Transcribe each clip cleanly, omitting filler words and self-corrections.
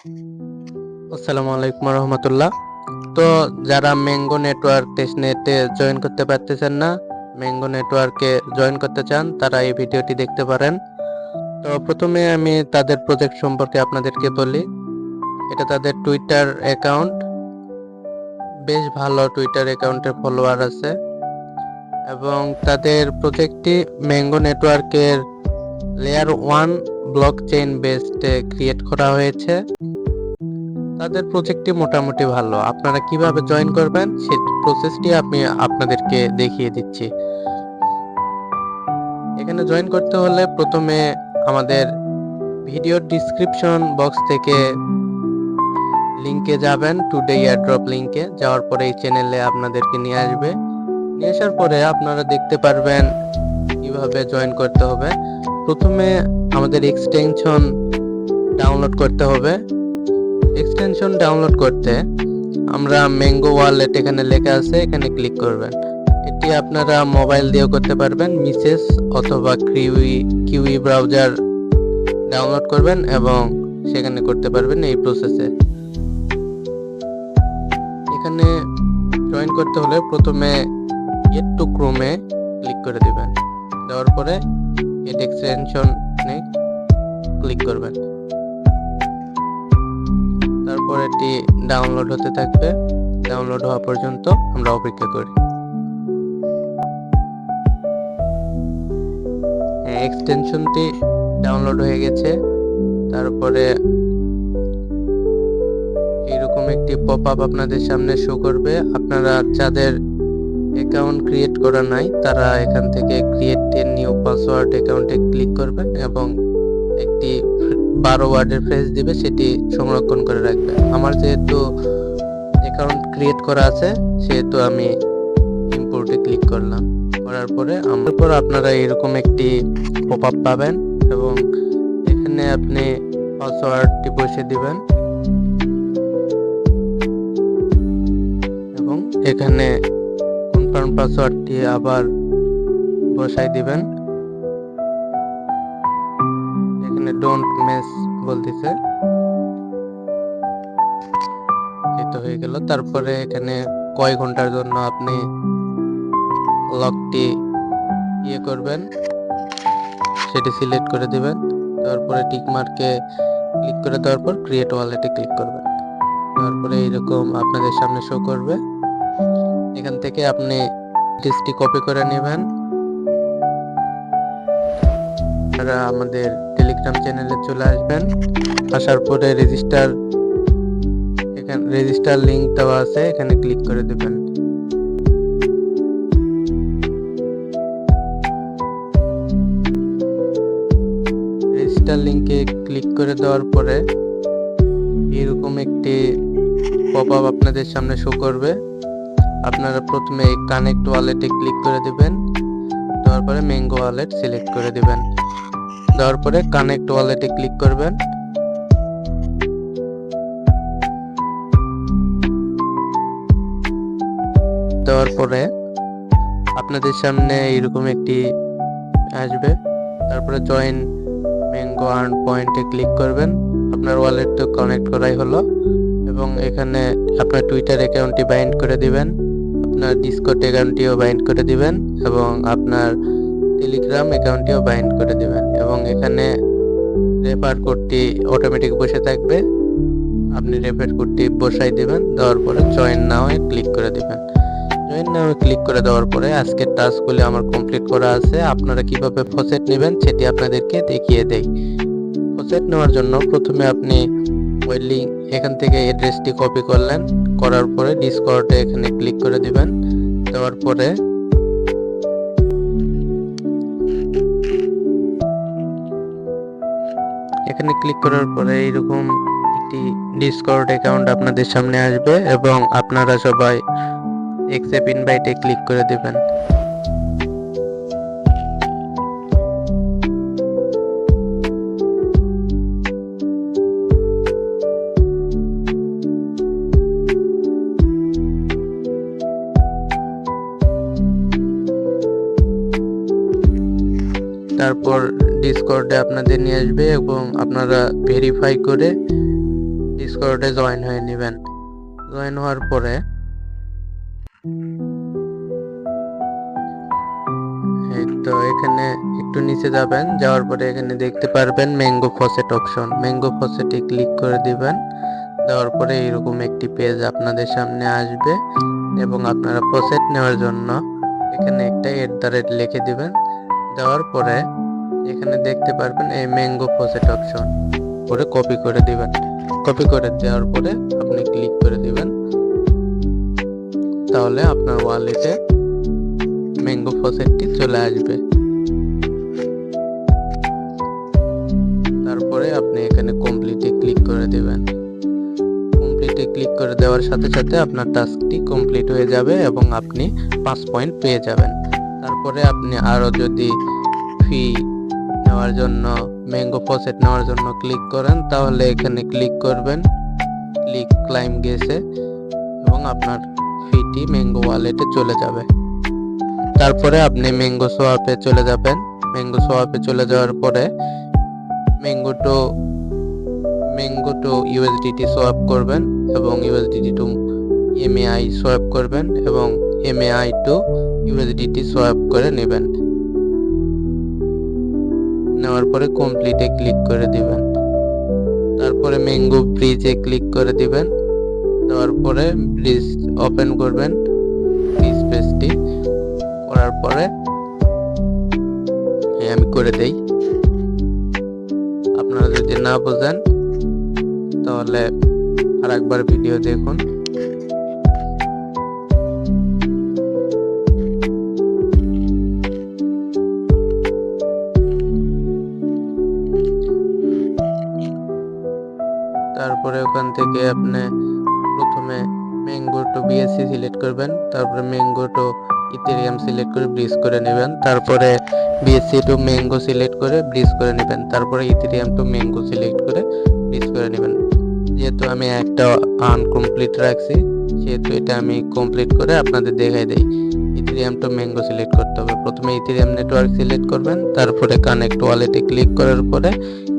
আসসালামু আলাইকুম রহমতুল্লাহ। তো যারা ম্যাঙ্গো নেটওয়ার্ক টেস্টনেটে জয়েন করতে পারতেছেন না, ম্যাঙ্গো নেটওয়ার্কে জয়েন করতে চান, তারা এই ভিডিওটি দেখতে পারেন। তো প্রথমে আমি তাদের প্রজেক্ট সম্পর্কে আপনাদেরকে বলি। এটা তাদের টুইটার অ্যাকাউন্ট, বেশ ভালো টুইটার অ্যাকাউন্টের ফলোয়ার আছে এবং তাদের প্রজেক্টটি ম্যাঙ্গো নেটওয়ার্কের লেয়ার 1 ব্লকচেইন বেসডে ক্রিয়েট করা হয়েছে। তাদের প্রজেক্টটি মোটামুটি ভালো। আপনারা কিভাবে জয়েন করবেন সেই প্রসেসটি আমি আপনাদেরকে দেখিয়ে দিচ্ছি। এখানে জয়েন করতে হলে প্রথমে আমাদের ভিডিওর ডিসক্রিপশন বক্স থেকে লিংকে যাবেন, টুডে এয়ারড্রপ লিংকে যাওয়ার পরে এই চ্যানেলে আপনাদেরকে নিয়ে আসবে। নিয়ে আসার পরে আপনারা দেখতে পারবেন কিভাবে জয়েন করতে হবে। প্রথমে আমাদের এক্সটেনশন ডাউনলোড করতে হবে। এক্সটেনশন ডাউনলোড করতে আমরা ম্যাঙ্গো ওয়ালেট এখানে লেখা আছে, এখানে ক্লিক করবেন। এটি আপনারা মোবাইল দিয়েও করতে পারবেন, মিসেস অথবা কিউই ব্রাউজার ডাউনলোড করবেন এবং সেখানে করতে পারবেন এই প্রসেসে। এখানে জয়েন করতে হলে প্রথমে এড টু ক্রোমে ক্লিক করে দিবেন। দেওয়ার পরে এড এক্সটেনশনে ক্লিক করবেন। তারপর এটি ডাউনলোড হতে থাকবে। ডাউনলোড হওয়া পর্যন্ত আমরা অপেক্ষা করি। এক্সটেনশনটি ডাউনলোড হয়ে গেছে। তারপরে এরকম একটি পপআপ আপনাদের সামনে শো করবে। আপনারা যাদের অ্যাকাউন্ট ক্রিয়েট করা নাই তারা এখান থেকে ক্রিয়েট এ নিউ পাসওয়ার্ড অ্যাকাউন্টে ক্লিক করবেন এবং একটি 12 ওয়ার্ডের ফ্রেজ দিবে, সেটি সংরক্ষণ করে রাখবেন। আমার যেহেতু অ্যাকাউন্ট ক্রিয়েট করা আছে সেহেতু আমি ইম্পোর্টে ক্লিক করলাম। করার পরে আপনারা এরকম একটি পপআপ পাবেন এবং এখানে আপনি পাসওয়ার্ডটি বসিয়ে দিবেন এবং এখানে কনফার্ম পাসওয়ার্ডটি আবার বসাই দিবেন। এখানে ডোন্ট মেস বলতেছে, এটা হয়ে গেল। তারপরে এখানে কয় ঘন্টার জন্য আপনি লকটি করবেন সেটি সিলেক্ট করে দিবেন। তারপরে টিক মার্কে ক্লিক করে দেওয়ার পর ক্রিয়েট ওয়ালেটে ক্লিক করবেন। তারপরে এইরকম আপনাদের সামনে শো করবে। এখান থেকে আপনি ডিসটি কপি করে নেবেন। আপনারা আমাদের টেলিগ্রাম চ্যানেলে চলে আসবেন। আসার পরে রেজিস্টার লিংক দেওয়া আছে, এখানে ক্লিক করে দেবেন। রেজিস্টার লিংকে ক্লিক করে দেওয়ার পরে এরকম একটি পপআপ আপনাদের সামনে শো করবে। আপনারা প্রথমে কানেক্ট ওয়ালেটে ক্লিক করে দিবেন। দেওয়ার পরে ম্যাঙ্গো ওয়ালেট সিলেক্ট করে দিবেন। দেওয়ার পরে কানেক্ট ওয়ালেটে ক্লিক করবেন। দেওয়ার পরে আপনাদের সামনে এরকম একটি আসবে। তারপরে জয়েন ম্যাঙ্গো আর্ন পয়েন্টে ক্লিক করবেন। আপনার ওয়ালেট তো কানেক্ট করাই হলো এবং এখানে আপনার টুইটার অ্যাকাউন্টটি বাইন্ড করে দিবেন, আপনার ডিসকর্ড অ্যাকাউন্টটিও বাইন্ড করে দিবেন এবং আপনার টেলিগ্রাম অ্যাকাউন্টটিও বাইন্ড করে দিবেন এবং এখানে রেফার কোডটি অটোমেটিক বসে থাকবে। আপনি রেফার কোডটি বসাই দিবেন। দেওয়ার পরে জয়েন নাও এ ক্লিক করে দিবেন। জয়েন নাও এ ক্লিক করে দেওয়ার পরে আজকের টাস্কগুলি আমার কমপ্লিট করা আছে। আপনারা কিভাবে ফসেট নেবেন সেটি আপনাদেরকে দেখিয়ে দেই। ফসেট নেওয়ার জন্য প্রথমে আপনি ওই লিংক এখান থেকে অ্যাড্রেসটি কপি করলেন, করার পরে ডিসকর্ডে এখানে ক্লিক করে দিবেন। দেওয়ার পরে এখানে ক্লিক করার পরে এইরকম একটি ডিসকর্ড অ্যাকাউন্ট আপনাদের সামনে আসবে এবং আপনারা সবাই অ্যাকসেপ্ট ইনভাইটে ক্লিক করে দিবেন। তারপর ডিসকর্ডে আপনাদের নিয়ে আসবে এবং আপনারা ভেরিফাই করে ডিসকর্ডে জয়েন হয়ে নেবেন। জয়েন হওয়ার পরে এই তো এখানে একটু নিচে যাবেন, যাওয়ার পরে এখানে দেখতে পারবেন ম্যাঙ্গো ফসেট অপশন। ম্যাঙ্গো ফসেটে ক্লিক করে দিবেন। দেওয়ার পরে এরকম একটি পেজ আপনাদের সামনে আসবে এবং আপনারা ফসেট নেওয়ার জন্য এখানে একটা লিখে দিবেন। দেওয়ার পরে এখানে দেখতে পারবেন এই ম্যাঙ্গো ফসেট অপশন করে কপি করে দিবেন। কপি করে দেওয়ার পরে আপনি ক্লিক করে দিবেন, তাহলে আপনার ওয়ালেটে ম্যাঙ্গো ফসেটটি চলে আসবে। তারপরে আপনি এখানে কমপ্লিটে ক্লিক করে দিবেন। কমপ্লিটে ক্লিক করে দেওয়ার সাথে সাথে আপনার টাস্কটি কমপ্লিট হয়ে যাবে এবং আপনি 5 পয়েন্ট পেয়ে যাবেন। তারপরে আপনি আরও যদি ফি নেওয়ার জন্য ম্যাঙ্গো ফসেট নেওয়ার জন্য ক্লিক করেন, তাহলে এখানে ক্লিক করবেন, ক্লিক ক্লাইম গেছে এবং আপনার ফিটি ম্যাঙ্গো ওয়ালেটে চলে যাবে। তারপরে আপনি ম্যাঙ্গো সোয়াপে চলে যাবেন। ম্যাঙ্গো সোয়াপে চলে যাওয়ার পরে ম্যাঙ্গো টু ইউএসডিটি সোয়াপ করবেন এবং ইউএসডিটি টু এমএআই সোয়াপ করবেন এবং এমএআই টু ইউএসডিটি সোয়াপ করে নেবেন। নেওয়ার পরে কমপ্লিটে ক্লিক করে দিবেন। তারপরে ম্যাঙ্গো ব্রিজে ক্লিক করে দিবেন। দেওয়ার পরে ব্রিজ ওপেন করবেন। ব্রিজ পেজটি করার পরে আমি করে দেই। আপনারা যদি না বোঝেন তাহলে আরেকবার ভিডিও দেখুন। তারপরে ওখান থেকে আপনি প্রথমে ম্যাঙ্গো টু বিএসসি সিলেক্ট করবেন, তারপরে ম্যাঙ্গো টু ইথেরিয়াম সিলেক্ট করে ব্রিজ করে নেবেন, তারপরে বিএসসি টু ম্যাঙ্গো সিলেক্ট করে ব্রিজ করে নেবেন, তারপরে ইথেরিয়াম টু ম্যাঙ্গো সিলেক্ট করে ব্রিজ করে নেবেন। যেহেতু আমি একটা আনকমপ্লিট রাখছি, সেহেতু এটা আমি কমপ্লিট করে আপনাদের দেখাই দেই। ইথেরিয়াম টু ম্যাঙ্গো সিলেক্ট করতে হবে। প্রথমে ইথেরিয়াম নেটওয়ার্ক সিলেক্ট করবেন, তারপরে কানেক্ট ওয়ালেটে ক্লিক করার পরে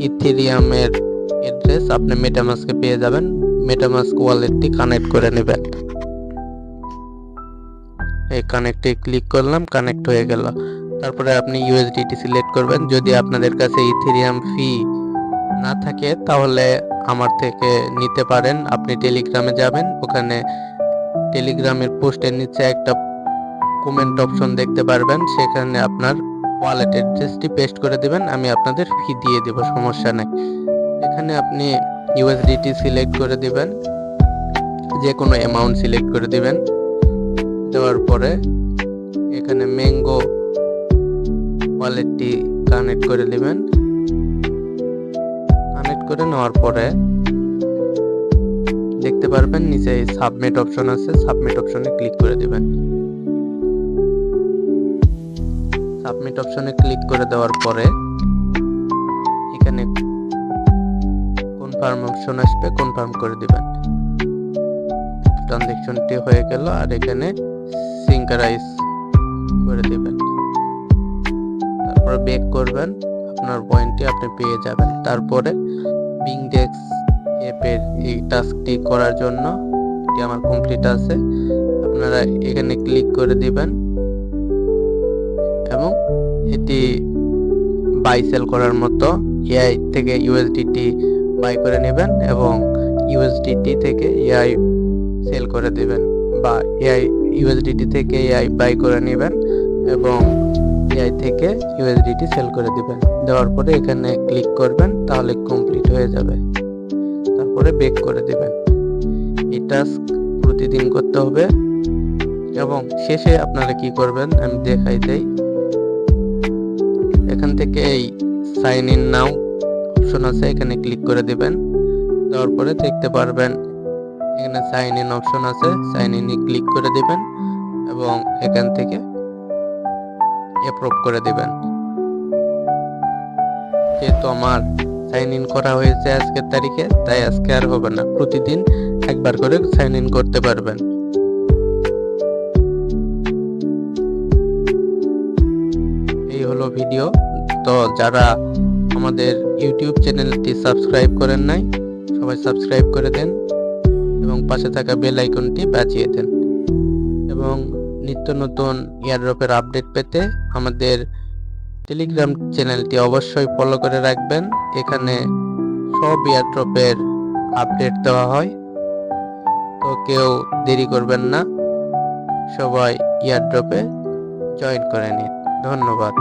ইথেরিয়ামের অ্যাড্রেস আপনি মেটামাস্কে পেয়ে যাবেন। মেটামাস্ক ওয়ালেটটি কানেক্ট করে নেবেন। এই কানেক্টে ক্লিক করলাম, কানেক্ট হয়ে গেল। তারপরে আপনি ইউএসডিটি সিলেক্ট করবেন। যদি আপনাদের কাছে ইথেরিয়াম ফি না থাকে তাহলে আমার থেকে নিতে পারেন। আপনি টেলিগ্রামে যাবেন, ওখানে টেলিগ্রামের পোস্টের নিচে একটা কমেন্ট অপশন দেখতে পারবেন, সেখানে আপনার ওয়ালেট অ্যাড্রেসটি পেস্ট করে দিবেন, আমি আপনাদের ফি দিয়ে দেব, সমস্যা নেই। এখানে আপনি ইউএসডিটি সিলেক্ট করে দিবেন, যে কোনো অ্যামাউন্ট সিলেক্ট করে দিবেন। দেওয়ার পরে এখানে ম্যাঙ্গো ওয়ালেটটি কানেক্ট করে দিবেন। কানেক্ট করে নেওয়ার পরে দেখতে পারবেন নিচে সাবমিট অপশন আছে, সাবমিট অপশনে ক্লিক করে দিবেন। সাবমিট অপশনে ক্লিক করে দেওয়ার পরে এখানে কনফার্ম অপশন আসবে, কনফার্ম করে দিবেন। ট্রানজাকশনটি হয়ে গেল। আর এখানে সিঙ্কারাইজ করে দিবেন। তারপরে ব্যাক করবেন, আপনার পয়েন্টটি আপনি পেয়ে যাবেন। তারপরে বিংডেক্স অ্যাপের এই টাস্কটি করার জন্য এটি আমার কমপ্লিট আছে, আপনারা এখানে ক্লিক করে দিবেন এবং এটি বাই সেল করার মতো এআই থেকে ইউএসডিটি বাই করে নেবেন এবং ইউএসডিটি থেকে এআই সেল করে দিবেন, বা এআই ইউএসডিটি থেকে এআই বাই করে নেবেন এবং এআই থেকে ইউএসডিটি সেল করে দিবেন। দেওয়ার পরে এখানে ক্লিক করবেন, তাহলে কমপ্লিট হয়ে যাবে। তারপরে ব্যাক করে দিবেন। এই টাস্ক প্রতিদিন করতে হবে এবং শেষে আপনারা কি করবেন আমি দেখাই দেই। এখান থেকে এই সাইন ইন নাও অপশন আছে, এখানে ক্লিক করে দিবেন। দেওয়ার পরে দেখতে পারবেন এখানে সাইন ইন অপশন আছে, সাইন ইনে ক্লিক করে দিবেন এবং এখান থেকে অ্যাপ্রুভ করে দিবেন। যেহেতু আমার সাইন ইন করা হয়েছে আজকের তারিখে, তাই আজকে আর হবে না, প্রতিদিন একবার করে সাইন ইন করতে পারবেন। এই হলো ভিডিও। তো যারা আমাদের ইউটিউব চ্যানেলটি সাবস্ক্রাইব করেন নাই, সবাই সাবস্ক্রাইব করে দেন এবং পাশে থাকা বেল আইকনটি বাজিয়ে দেন এবং নিত্য নতুন এয়ারড্রপের আপডেট পেতে আমাদের টেলিগ্রাম চ্যানেলটি অবশ্যই ফলো করে রাখবেন। এখানে সব এয়ারড্রপের আপডেট দেওয়া হয়, তো কেউ দেরি করবেন না, সবাই এয়ারড্রপে জয়েন করে নিন। ধন্যবাদ।